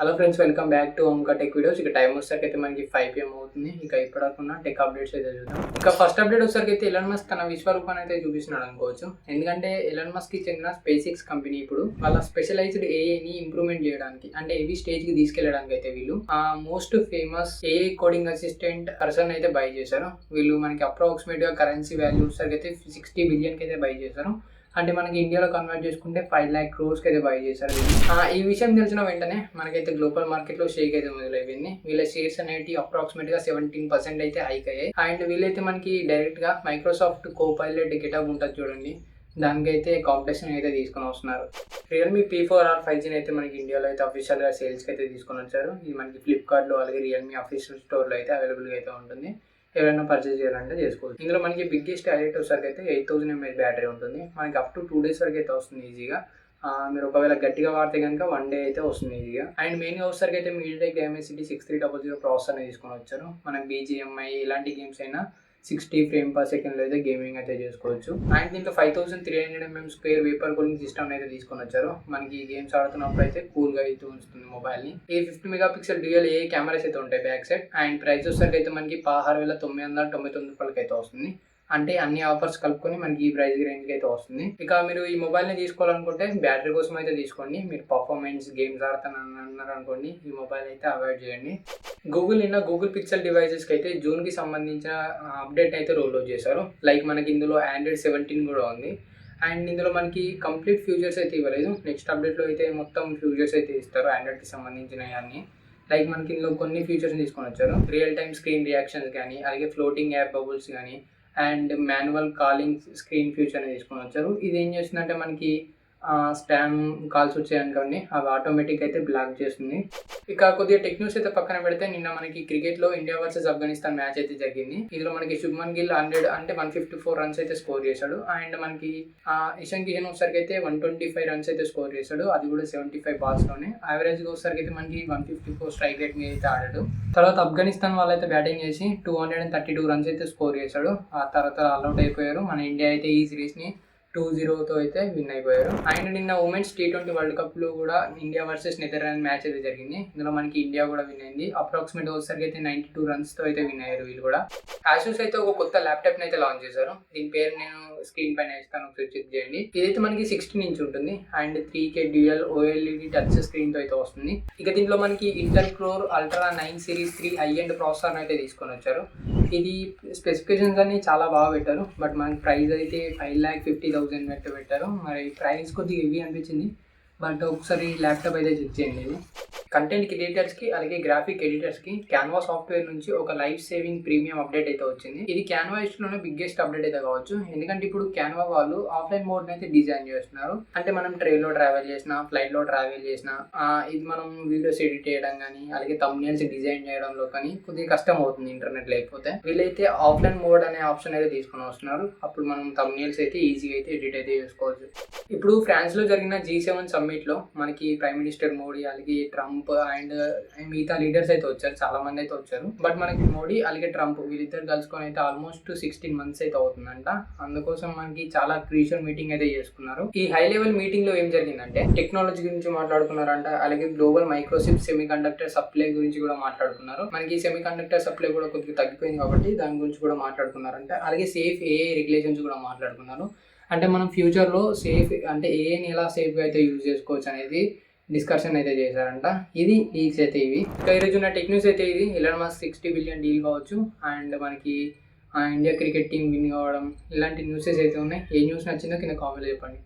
Hello friends, welcome back to ఓంకా tech videos. ఇక time వచ్చేసరికి అయితే మనకి 5 PM అవుతుంది. ఇక ఇప్పటికున్న టెక్ అప్డేట్స్ అయితే చూద్దాం. ఇక ఫస్ట్ అప్డేట్ వచ్చేసరికి అయితే ఎలాన్ మస్క్ తన విశ్వరూపాన్ని అయితే చూపిస్తున్నాడు అనుకోవచ్చు. ఎందుకంటే ఎలాన్ మస్క్ కి చెందిన స్పేస్ ఎక్స్ కంపెనీ ఇప్పుడు వాళ్ళ స్పెషలైజ్డ్ ఏఐని ఇంప్రూవ్మెంట్ చేయడానికి, అంటే ఏవి స్టేజ్ కి తీసుకెళ్ళడానికి అయితే వీళ్ళు most famous AI coding assistant person అయితే బై చేశారు. వీళ్ళు మనకి అప్రాక్సిమేట్ గా కరెన్సీ వాల్యూ వచ్చేసరికి అయితే 60 బిలియన్ కి అయితే బై చేశారు. అంటే మనకి ఇండియాలో కన్వర్ట్ చేసుకుంటే 5 lakh crores అయితే బై చేశారు. ఈ విషయం తెలిసిన వెంటనే మనకైతే గ్లోబల్ మార్కెట్ లో షేక్ అయితే మొదలైపోయింది. వీళ్ళ షేర్స్ అనేవి అప్రాక్సిమేట్ గా 17% అయితే హైక్ అయ్యాయి. అండ్ వీళ్ళైతే మనకి డైరెక్ట్ గా మైక్రోసాఫ్ట్ కోపైలట్ గిటబ్ ఉంటుంది చూడండి, దానికైతే కాంపిటీషన్ అయితే తీసుకొని వస్తున్నారు. రియల్మీ P4R 5G అయితే మనకి ఇండియాలో అయితే అఫీషియల్ గా సేల్స్ కి అయితే తీసుకొని వచ్చారు. ఇది మనకి ఫ్లిప్కార్ట్ లో అలాగే రియల్మీ అఫీషియల్ స్టోర్ లో అయితే అవైలబుల్ గా అయితే ఉంటుంది. ఎవరైనా పర్చేస్ చేయాలంటే చేసుకోవచ్చు. ఇందులో మనకి బిగ్గెస్ట్ హైలైట్ వచ్చేసరికి అయితే 8000 mAh బ్యాటరీ ఉంటుంది. మనకి అప్ టు 2 days వరకు అయితే వస్తుంది ఈజీగా. మీరు ఒకవేళ గట్టిగా వాడితే కనుక 1 day అయితే వస్తుంది ఈజీగా. అండ్ మెయిన్గా వచ్చేసరికి అయితే మీడియాటెక్ డైమెన్సిటీ 6300 ప్రాసెసర్ అనేది తీసుకొని వచ్చారు. మనం BGMI ఇలాంటి గేమ్స్ అయినా 60 frames/second లో అయితే గేమింగ్ అయితే చేసుకోవచ్చు. అండ్ దీంట్లో 5300 mm square vapour cooling system అయితే తీసుకొని వచ్చారు. మనకి గేమ్స్ ఆడుతున్నప్పుడు అయితే కూల్ గా అయితే ఉంచుతుంది మొబైల్ ని. ఈ 50 మెగాపిక్సెల్ డ్యూయల్ ఏ కెమెరాస్ అయితే ఉంటాయి బ్యాక్ సైడ్. అండ్ ప్రైస్ వచ్చేసరికి అయితే మనకి 16,999 రూపాయలకి అయితే వస్తుంది. అంటే అన్ని ఆఫర్స్ కలుపుకొని మనకి ఈ ప్రైస్ రేంజ్కి అయితే వస్తుంది. ఇక మీరు ఈ మొబైల్ని తీసుకోవాలనుకుంటే బ్యాటరీ కోసం అయితే తీసుకోండి. మీరు పర్ఫార్మెన్స్ గేమ్స్ ఆడుతానన్నారు అనుకోండి, ఈ మొబైల్ అయితే అవాయిడ్ చేయండి. గూగుల్ పిక్సెల్ డివైజెస్కి అయితే జూన్కి సంబంధించిన అప్డేట్ అయితే రోల్ అవుట్ చేశారు. లైక్ మనకి ఇందులో Android 17 కూడా ఉంది. అండ్ ఇందులో మనకి కంప్లీట్ ఫ్యూచర్స్ అయితే ఇవ్వలేదు. నెక్స్ట్ అప్డేట్లో అయితే మొత్తం ఫ్యూచర్స్ అయితే ఇస్తారు ఆండ్రాయిడ్కి సంబంధించినవి అన్ని. లైక్ మనకి ఇందులో కొన్ని ఫీచర్స్ తీసుకొని వచ్చారు. రియల్ టైమ్ స్క్రీన్ రియాక్షన్స్ కానీ, అలాగే ఫ్లోటింగ్ యాప్ బబుల్స్ కానీ, and manual calling screen future అనేది తీసుకొని వచ్చారు. ఇది ఏం చేస్తుందంటే మనకి స్పామ్ కాల్స్ వచ్చాయనుకోండి, అవి ఆటోమేటిక్ అయితే బ్లాక్ చేస్తుంది. ఇక కొద్దిగా టెక్ న్యూస్ అయితే పక్కన పెడితే, నిన్న మనకి క్రికెట్ లో ఇండియా వర్సెస్ ఆఫ్ఘనిస్తాన్ మ్యాచ్ అయితే జరిగింది. ఇందులో మనకి శుభ్మన్ గిల్ 154 రన్స్ అయితే స్కోర్ చేశాడు. అండ్ మనకి ఇషాన్ కిషన్ వచ్చేసరికి అయితే 125 రన్స్ అయితే స్కోర్ చేశాడు. అది కూడా 75 balls లోనే. యావరేజ్ గా వచ్చేసరికి అయితే మనకి 154 స్ట్రైక్ రేట్ మీద అయితే ఆడాడు. తర్వాత ఆఫ్ఘనిస్తాన్ వాళ్ళైతే బ్యాటింగ్ చేసి 232 రన్స్ అయితే స్కోర్ చేశాడు. ఆ తర్వాత ఆల్అౌట్ అయిపోయారు. మన ఇండియా అయితే ఈ సిరీస్ ని 2-0తో అయితే విన్ అయిపోయారు. అండ్ నిన్న ఉమెన్స్ T20 వరల్డ్ కప్ లో కూడా ఇండియా వర్సెస్ నెదర్లాండ్ మ్యాచ్ అయితే జరిగింది. ఇందులో మనకి ఇండియా కూడా విన్ అయింది. అప్రాక్సిమేట్ వచ్చేసరికి అయితే 92 runsతో అయితే విన్ అయ్యారు వీళ్ళు కూడా. ఆసూస్ అయితే ఒక కొత్త ల్యాప్టాప్ అయితే లాంచ్ చేశారు. దీని పేరు నేను స్క్రీన్ పైన ఇస్తాను, ఒకసారి చెక్ చేయండి. ఇదైతే మనకి 16 inch ఉంటుంది. And 3K dual OLED touch screen తో అయితే వస్తుంది. ఇక దీంట్లో మనకి Intel core ultra 9 series 3 high-end processor అయితే తీసుకొని వచ్చారు. ఇది స్పెసిఫికేషన్స్ అన్ని చాలా బాగా పెట్టారు. బట్ మనకి ప్రైస్ అయితే 5,50,000 పెట్టారు. మరి ప్రైస్ కొద్దిగా హెవీ అనిపించింది. బట్ ఒకసారి ల్యాప్టాప్ అయితే చెక్ చేయండి. ఇది కంటెంట్ క్రియేటర్స్కి అలాగే గ్రాఫిక్ ఎడిటర్స్కి క్యాన్వా సాఫ్ట్వేర్ నుంచి ఒక లైఫ్ సేవింగ్ ప్రీమియం అప్డేట్ అయితే వచ్చింది. ఇది క్యాన్వా హిస్టరీలోనే బిగ్గెస్ట్ అప్డేట్ అయితే కావచ్చు. ఎందుకంటే ఇప్పుడు క్యాన్వా వాళ్ళు ఆఫ్లైన్ మోడ్ అయితే డిజైన్ చేస్తున్నారు. అంటే మనం ట్రైన్లో ట్రావెల్ చేసినా, ఫ్లైట్లో ట్రావెల్ చేసినా, ఇది మనం వీడియోస్ ఎడిట్ చేయడం కానీ, అలాగే థంబ్నెయిల్స్ డిజైన్ చేయడంలో కానీ కొద్దిగా కష్టం అవుతుంది ఇంటర్నెట్ లేకపోతే. వీళ్ళైతే ఆఫ్లైన్ మోడ్ అనే ఆప్షన్ అయితే తీసుకొని వస్తున్నారు. అప్పుడు మనం థంబ్నెయిల్స్ అయితే ఈజీగా అయితే ఎడిట్ అయితే చేసుకోవచ్చు. ఇప్పుడు ఫ్రాన్స్ లో జరిగిన G7 సమ్మిట్ లో మనకి ప్రైమ్ మినిస్టర్ మోడీ, అలాగే ట్రంప్ అండ్ మిగతా లీడర్స్ అయితే వచ్చారు. చాలా మంది అయితే వచ్చారు. బట్ మనకి మోడీ అలాగే ట్రంప్ వీళ్ళిద్దరు కలుసుకొని అయితే ఆల్మోస్ట్ 16 months అయితే అవుతుందంట. అందుకోసం మనకి చాలా క్రూషియల్ మీటింగ్ అయితే చేసుకున్నారు. ఈ హై లెవెల్ మీటింగ్ లో ఏం జరిగిందంటే టెక్నాలజీ గురించి మాట్లాడుకున్నారంట. అలాగే global microchip semi conductor supply గురించి కూడా మాట్లాడుకున్నారు. మనకి సెమీ కండక్టర్ సప్లై కూడా కొద్దిగా తగ్గిపోయింది కాబట్టి దాని గురించి కూడా మాట్లాడుకున్నారంట. అలాగే సేఫ్ AI రెగ్యులేషన్స్ కూడా మాట్లాడుకున్నారు. అంటే మనం ఫ్యూచర్లో సేఫ్ అంటే ఏఐని ఎలా సేఫ్గా అయితే యూజ్ చేసుకోవచ్చు అనేది డిస్కషన్ అయితే చేశారంట. ఇది లీక్స్ అయితే ఇవి. ఇంకా ఈరోజు ఉన్న టెక్ న్యూస్ అయితే ఇది. ఎలాన్ మస్క్ 60 billion డీల్ కావచ్చు. అండ్ మనకి ఇండియా క్రికెట్ టీం విన్ కావడం, ఇలాంటి న్యూసెస్ అయితే ఉన్నాయి. ఏ న్యూస్ నచ్చిందో కింద కామెంట్లో చెప్పండి.